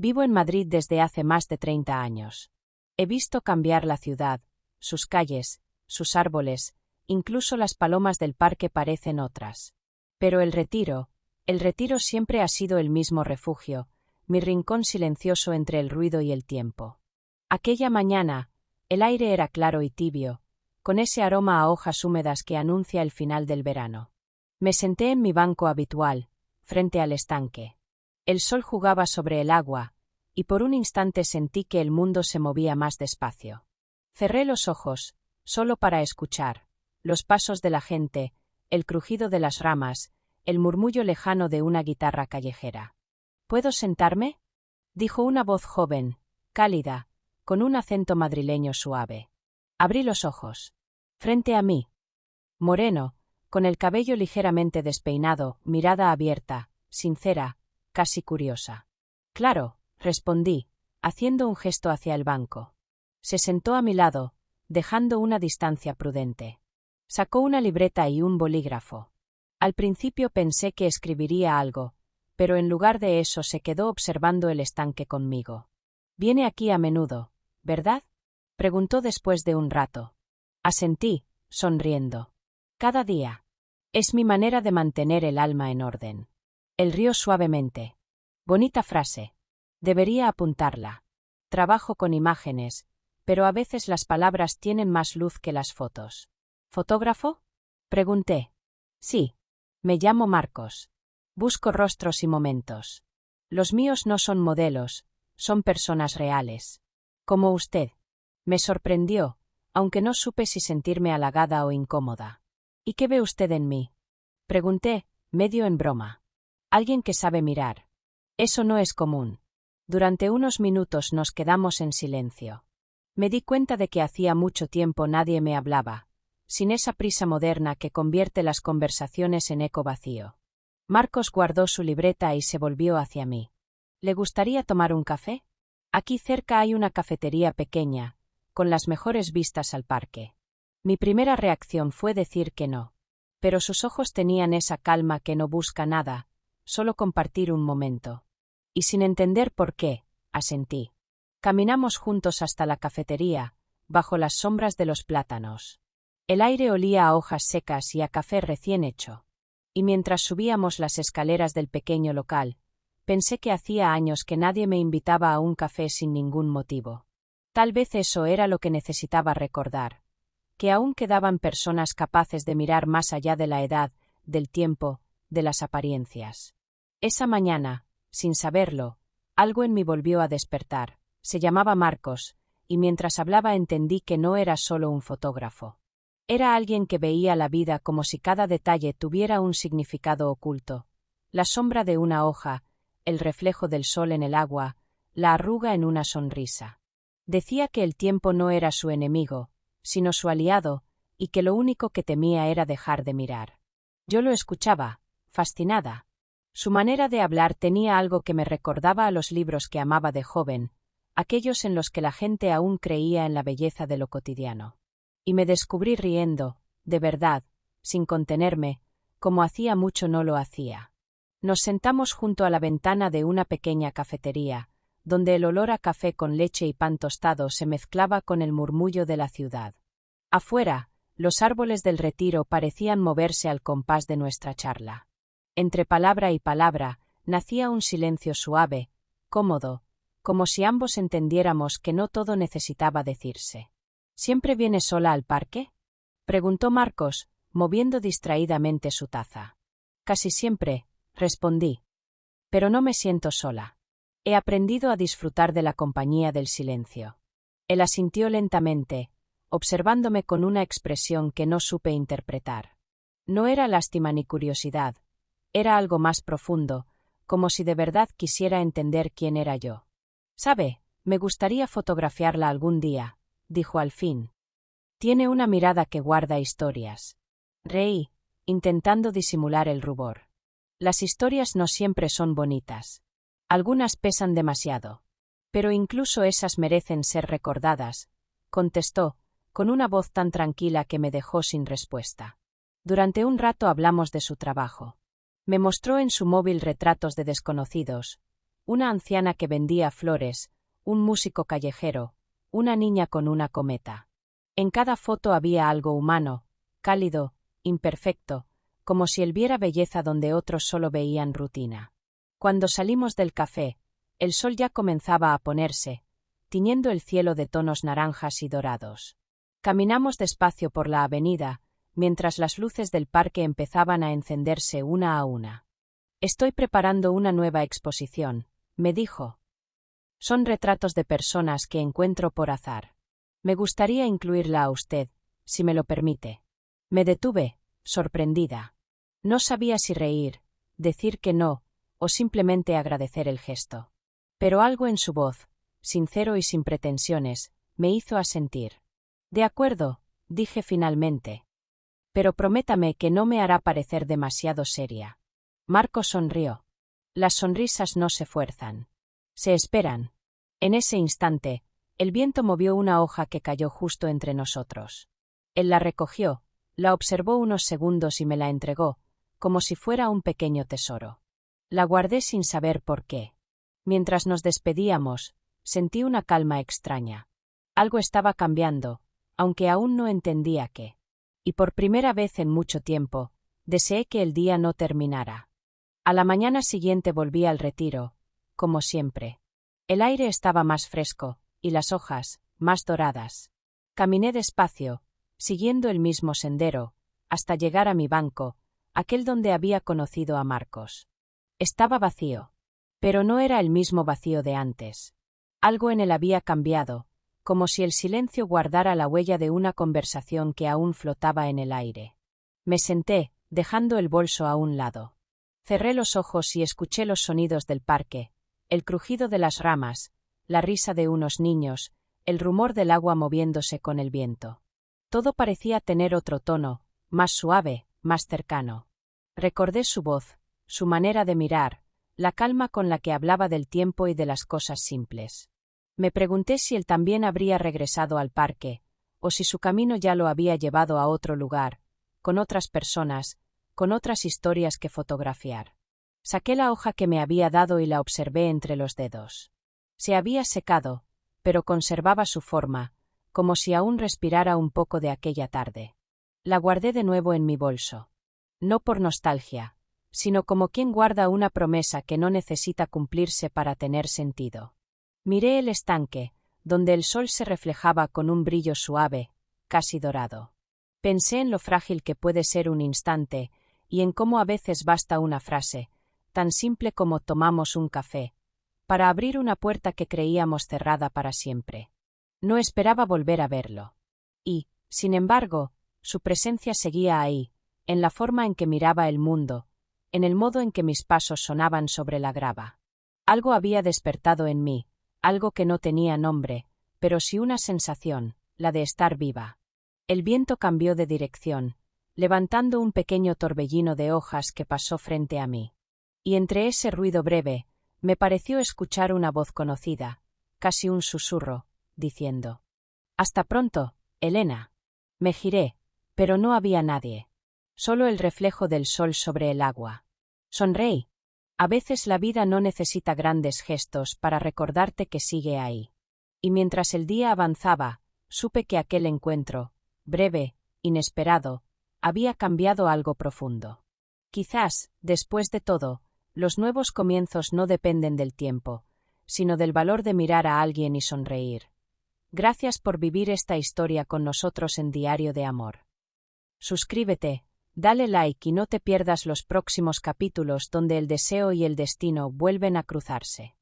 Vivo en Madrid desde hace más de 30 años. He visto cambiar la ciudad, sus calles, sus árboles, incluso las palomas del parque parecen otras. Pero el Retiro siempre ha sido el mismo refugio, mi rincón silencioso entre el ruido y el tiempo. Aquella mañana, el aire era claro y tibio, con ese aroma a hojas húmedas que anuncia el final del verano. Me senté en mi banco habitual, frente al estanque. El sol jugaba sobre el agua, y por un instante sentí que el mundo se movía más despacio. Cerré los ojos, solo para escuchar los pasos de la gente, el crujido de las ramas, el murmullo lejano de una guitarra callejera. ¿Puedo sentarme?, dijo una voz joven, cálida, con un acento madrileño suave. Abrí los ojos. Frente a mí, moreno, con el cabello ligeramente despeinado, mirada abierta, sincera, casi curiosa. Claro, respondí, haciendo un gesto hacia el banco. Se sentó a mi lado, dejando una distancia prudente. Sacó una libreta y un bolígrafo. Al principio pensé que escribiría algo, pero en lugar de eso se quedó observando el estanque conmigo. «Viene aquí a menudo, ¿verdad?», preguntó después de un rato. Asentí, sonriendo. «Cada día. Es mi manera de mantener el alma en orden». Él rió suavemente. «Bonita frase. Debería apuntarla. Trabajo con imágenes, pero a veces las palabras tienen más luz que las fotos». «¿Fotógrafo?», pregunté. «Sí. Me llamo Marcos. Busco rostros y momentos. Los míos no son modelos, son personas reales. Como usted». Me sorprendió, aunque no supe si sentirme halagada o incómoda. «¿Y qué ve usted en mí?», pregunté, medio en broma. «Alguien que sabe mirar. Eso no es común». Durante unos minutos nos quedamos en silencio. Me di cuenta de que hacía mucho tiempo nadie me hablaba, sin esa prisa moderna que convierte las conversaciones en eco vacío. Marcos guardó su libreta y se volvió hacia mí. «¿Le gustaría tomar un café? Aquí cerca hay una cafetería pequeña, con las mejores vistas al parque». Mi primera reacción fue decir que no. Pero sus ojos tenían esa calma que no busca nada, solo compartir un momento. Y sin entender por qué, asentí. Caminamos juntos hasta la cafetería, bajo las sombras de los plátanos. El aire olía a hojas secas y a café recién hecho. Y mientras subíamos las escaleras del pequeño local, pensé que hacía años que nadie me invitaba a un café sin ningún motivo. Tal vez eso era lo que necesitaba recordar, que aún quedaban personas capaces de mirar más allá de la edad, del tiempo, de las apariencias. Esa mañana, sin saberlo, algo en mí volvió a despertar. Se llamaba Marcos, y mientras hablaba entendí que no era solo un fotógrafo. Era alguien que veía la vida como si cada detalle tuviera un significado oculto. La sombra de una hoja, el reflejo del sol en el agua, la arruga en una sonrisa. Decía que el tiempo no era su enemigo, sino su aliado, y que lo único que temía era dejar de mirar. Yo lo escuchaba, fascinada. Su manera de hablar tenía algo que me recordaba a los libros que amaba de joven, aquellos en los que la gente aún creía en la belleza de lo cotidiano. Y me descubrí riendo, de verdad, sin contenerme, como hacía mucho no lo hacía. Nos sentamos junto a la ventana de una pequeña cafetería, donde el olor a café con leche y pan tostado se mezclaba con el murmullo de la ciudad. Afuera, los árboles del Retiro parecían moverse al compás de nuestra charla. Entre palabra y palabra, nacía un silencio suave, cómodo, como si ambos entendiéramos que no todo necesitaba decirse. «¿Siempre viene sola al parque?», preguntó Marcos, moviendo distraídamente su taza. «Casi siempre», respondí. «Pero no me siento sola. He aprendido a disfrutar de la compañía del silencio». Él asintió lentamente, observándome con una expresión que no supe interpretar. No era lástima ni curiosidad, era algo más profundo, como si de verdad quisiera entender quién era yo. «Sabe, me gustaría fotografiarla algún día», dijo al fin. «Tiene una mirada que guarda historias». Reí, intentando disimular el rubor. «Las historias no siempre son bonitas. Algunas pesan demasiado. Pero incluso esas merecen ser recordadas», contestó, con una voz tan tranquila que me dejó sin respuesta. Durante un rato hablamos de su trabajo. Me mostró en su móvil retratos de desconocidos, una anciana que vendía flores, un músico callejero, una niña con una cometa. En cada foto había algo humano, cálido, imperfecto, como si él viera belleza donde otros solo veían rutina. Cuando salimos del café, el sol ya comenzaba a ponerse, tiñendo el cielo de tonos naranjas y dorados. Caminamos despacio por la avenida, mientras las luces del parque empezaban a encenderse una a una. «Estoy preparando una nueva exposición», me dijo. «Son retratos de personas que encuentro por azar. Me gustaría incluirla a usted, si me lo permite». Me detuve, sorprendida. No sabía si reír, decir que no, o simplemente agradecer el gesto. Pero algo en su voz, sincero y sin pretensiones, me hizo asentir. «De acuerdo», dije finalmente. «Pero prométame que no me hará parecer demasiado seria». Marcos sonrió. Las sonrisas no se fuerzan. Se esperan. En ese instante, el viento movió una hoja que cayó justo entre nosotros. Él la recogió, la observó unos segundos y me la entregó, como si fuera un pequeño tesoro. La guardé sin saber por qué. Mientras nos despedíamos, sentí una calma extraña. Algo estaba cambiando, aunque aún no entendía qué. Y por primera vez en mucho tiempo, deseé que el día no terminara. A la mañana siguiente volví al retiro, como siempre. El aire estaba más fresco, y las hojas, más doradas. Caminé despacio, siguiendo el mismo sendero, hasta llegar a mi banco, aquel donde había conocido a Marcos. Estaba vacío. Pero no era el mismo vacío de antes. Algo en él había cambiado, como si el silencio guardara la huella de una conversación que aún flotaba en el aire. Me senté, dejando el bolso a un lado. Cerré los ojos y escuché los sonidos del parque, el crujido de las ramas, la risa de unos niños, el rumor del agua moviéndose con el viento. Todo parecía tener otro tono, más suave, más cercano. Recordé su voz, su manera de mirar, la calma con la que hablaba del tiempo y de las cosas simples. Me pregunté si él también habría regresado al parque, o si su camino ya lo había llevado a otro lugar, con otras personas, con otras historias que fotografiar. Saqué la hoja que me había dado y la observé entre los dedos. Se había secado, pero conservaba su forma, como si aún respirara un poco de aquella tarde. La guardé de nuevo en mi bolso. No por nostalgia, sino como quien guarda una promesa que no necesita cumplirse para tener sentido. Miré el estanque, donde el sol se reflejaba con un brillo suave, casi dorado. Pensé en lo frágil que puede ser un instante, y en cómo a veces basta una frase, tan simple como «tomamos un café», para abrir una puerta que creíamos cerrada para siempre. No esperaba volver a verlo. Y, sin embargo, su presencia seguía ahí, en la forma en que miraba el mundo, en el modo en que mis pasos sonaban sobre la grava. Algo había despertado en mí, algo que no tenía nombre, pero sí una sensación, la de estar viva. El viento cambió de dirección, levantando un pequeño torbellino de hojas que pasó frente a mí. Y entre ese ruido breve, me pareció escuchar una voz conocida, casi un susurro, diciendo: «Hasta pronto, Elena». Me giré, pero no había nadie. Solo el reflejo del sol sobre el agua. Sonreí. A veces la vida no necesita grandes gestos para recordarte que sigue ahí. Y mientras el día avanzaba, supe que aquel encuentro, breve, inesperado, había cambiado algo profundo. Quizás, después de todo, los nuevos comienzos no dependen del tiempo, sino del valor de mirar a alguien y sonreír. Gracias por vivir esta historia con nosotros en Diario de Amor. Suscríbete, dale like y no te pierdas los próximos capítulos donde el deseo y el destino vuelven a cruzarse.